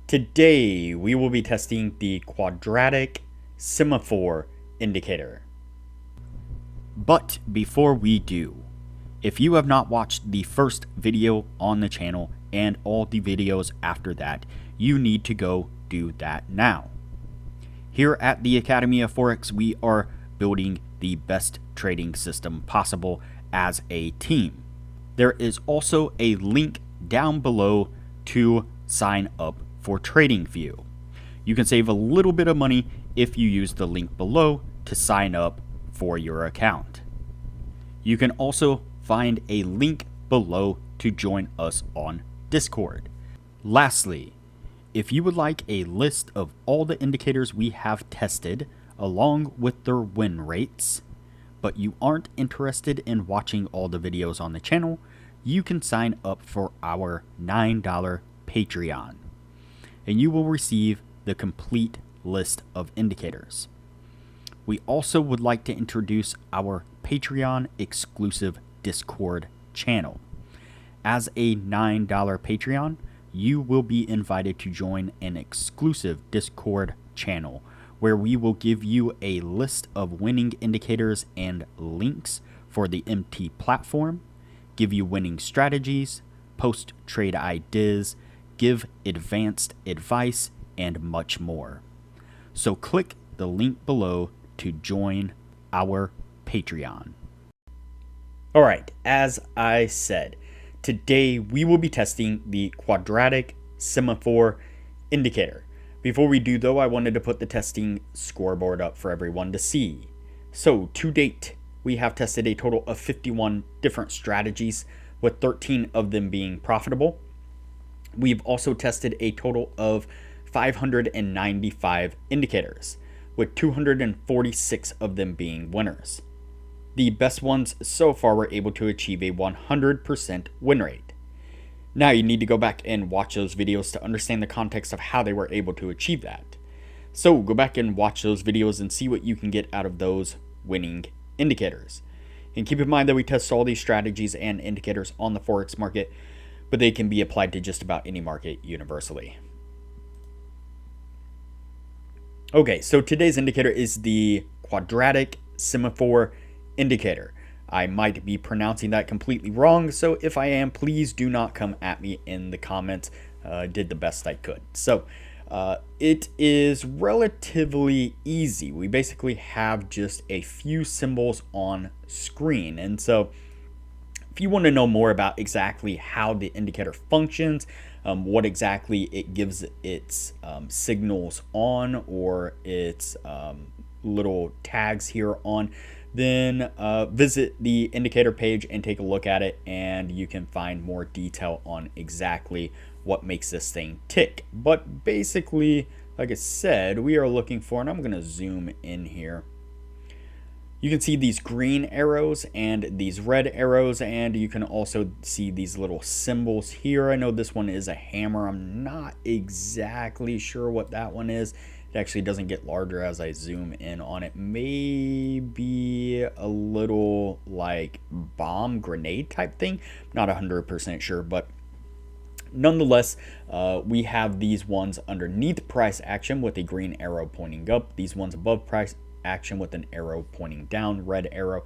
Today, we will be testing the Quadratic Semaphore indicator. But before we do, if you have not watched the first video on the channel and all the videos after that, you need to go do that now. Here at the Academy of Forex, we are building the best trading system possible as a team. There is also a link down below to sign up for Tradingview. You can save a little bit of money if you use the link below to sign up for your account. You can also find a link below to join us on Discord. Lastly, if you would like a list of all the indicators we have tested along with their win rates, but you aren't interested in watching all the videos on the channel, you can sign up for our $9 Patreon, and you will receive the complete list of indicators. We also would like to introduce our Patreon exclusive Discord channel. As a $9 Patreon, you will be invited to join an exclusive Discord channel where we will give you a list of winning indicators and links for the MT platform, give you winning strategies, post trade ideas, give advanced advice, and much more. So click the link below to join our Patreon. Alright, as I said, today we will be testing the Quadratic Semaphore indicator. Before we do though, I wanted to put the testing scoreboard up for everyone to see. So to date, we have tested a total of 51 different strategies, with 13 of them being profitable. We've also tested a total of 595 indicators, with 246 of them being winners. The best ones so far were able to achieve a 100% win rate. Now you need to go back and watch those videos to understand the context of how they were able to achieve that. So go back and watch those videos and see what you can get out of those winning indicators. And keep in mind that we test all these strategies and indicators on the Forex market, but they can be applied to just about any market universally. Okay, so today's indicator is the Quadratic Semaphore indicator. I might be pronouncing that completely wrong, so if I am, please do not come at me in the comments. Did the best I could. So it is relatively easy. We basically have just a few symbols on screen, and so if you want to know more about exactly how the indicator functions, what exactly it gives its signals on, or its little tags here on, then visit the indicator page and take a look at it, and you can find more detail on exactly what makes this thing tick. But basically, like I said, we are looking for, and I'm going to zoom in here. You can see these green arrows and these red arrows, and you can also see these little symbols here. I know this one is a hammer. I'm not exactly sure what that one is. It actually doesn't get larger as I zoom in on it. Maybe a little like bomb grenade type thing. Not 100% sure, but nonetheless, we have these ones underneath price action with a green arrow pointing up. These ones above price action with an arrow pointing down, red arrow.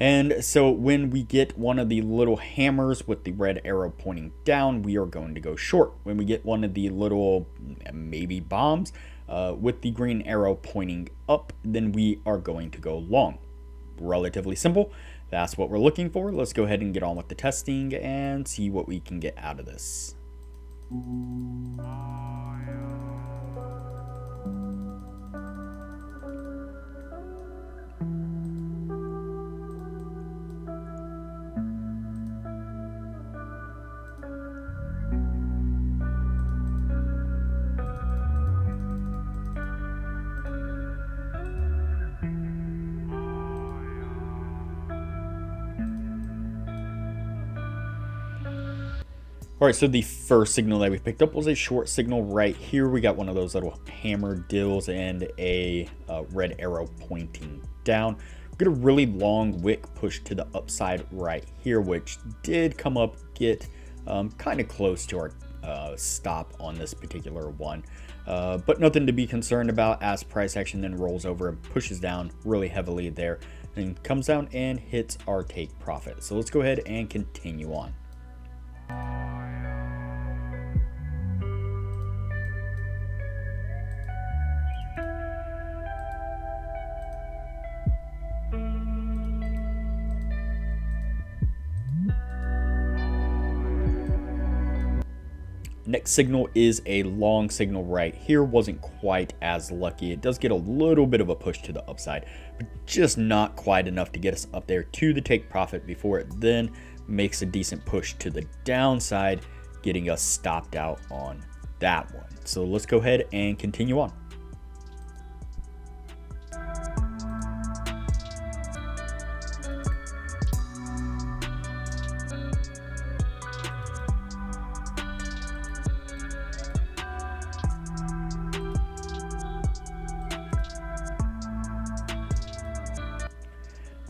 And so when we get one of the little hammers with the red arrow pointing down, we are going to go short. When we get one of the little maybe bombs with the green arrow pointing up, then we are going to go long. Relatively simple. That's what we're looking for. Let's go ahead and get on with the testing and see what we can get out of this. Alright, so the first signal that we picked up was a short signal right here. We got one of those little hammer deals and a red arrow pointing down. We get a really long wick push to the upside right here, which did come up, get kind of close to our stop on this particular one. But nothing to be concerned about as price action then rolls over and pushes down really heavily there and comes down and hits our take profit. So let's go ahead and continue on. Next signal is a long signal right here. Wasn't quite as lucky. It does get a little bit of a push to the upside, but just not quite enough to get us up there to the take profit before it then makes a decent push to the downside, getting us stopped out on that one. So let's go ahead and continue on.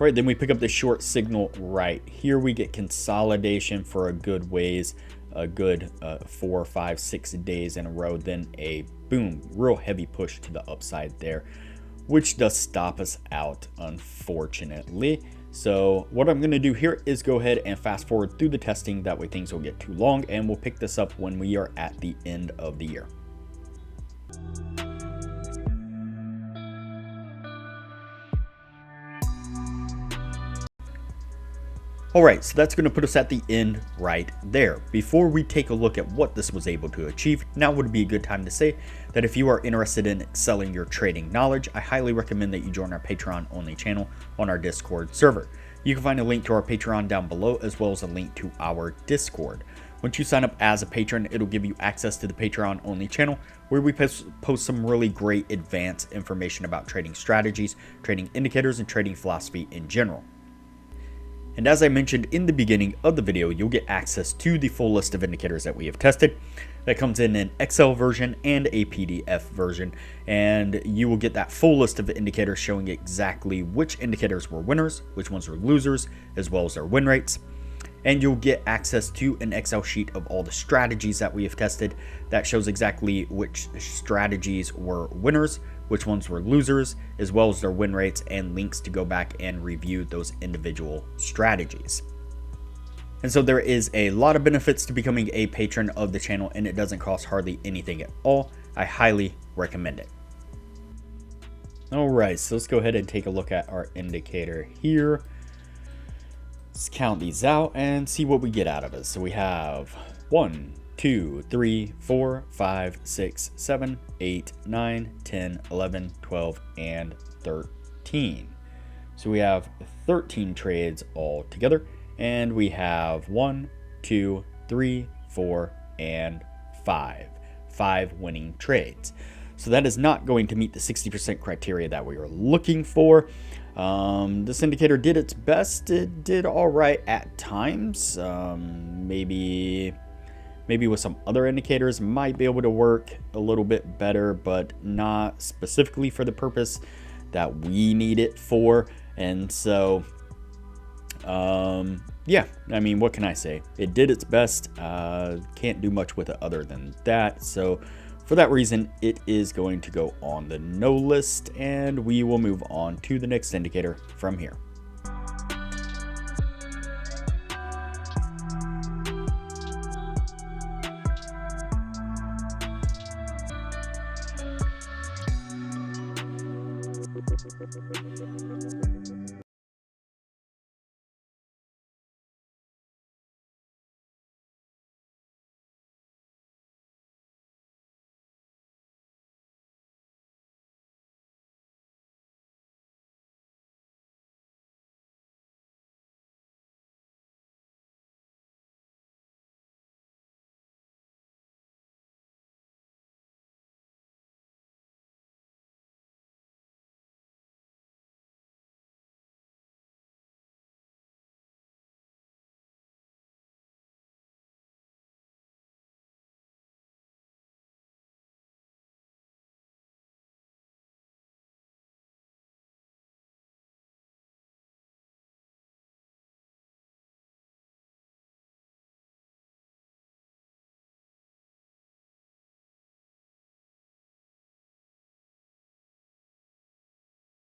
Right, then we pick up the short signal right here. We get consolidation for a good ways, a good 4, 5, 6 days in a row. Then a boom, real heavy push to the upside there, which does stop us out, unfortunately. So what I'm going to do here is go ahead and fast forward through the testing. That way things will get too long, and we'll pick this up when we are at the end of the year. Alright, so that's going to put us at the end right there. Before we take a look at what this was able to achieve, now would be a good time to say that if you are interested in excelling your trading knowledge, I highly recommend that you join our Patreon only channel on our Discord server. You can find a link to our Patreon down below, as well as a link to our Discord. Once you sign up as a patron, it'll give you access to the Patreon only channel, where we post some really great advanced information about trading strategies, trading indicators, and trading philosophy in general. And as I mentioned in the beginning of the video, you'll get access to the full list of indicators that we have tested. That comes in an Excel version and a PDF version, and you will get that full list of indicators showing exactly which indicators were winners, which ones were losers, as well as their win rates. And you'll get access to an Excel sheet of all the strategies that we have tested that shows exactly which strategies were winners, which ones were losers, as well as their win rates, and links to go back and review those individual strategies. And so there is a lot of benefits to becoming a patron of the channel, and it doesn't cost hardly anything at all. I highly recommend it. Alright, so let's go ahead and take a look at our indicator here. Let's count these out and see what we get out of it. So we have 1, 2, 3, 4, 5, 6, 7, 8, 9, 10, 11, 12, and 13. So we have 13 trades all together, and we have 1, 2, 3, 4, and 5 winning trades. So that is not going to meet the 60% criteria that we are looking for. This indicator did its best. It did all right at times. Maybe with some other indicators might be able to work a little bit better, but not specifically for the purpose that we need it for. And so, yeah, I mean, what can I say? It did its best. Can't do much with it other than that. So for that reason, it is going to go on the no list, and we will move on to the next indicator from here.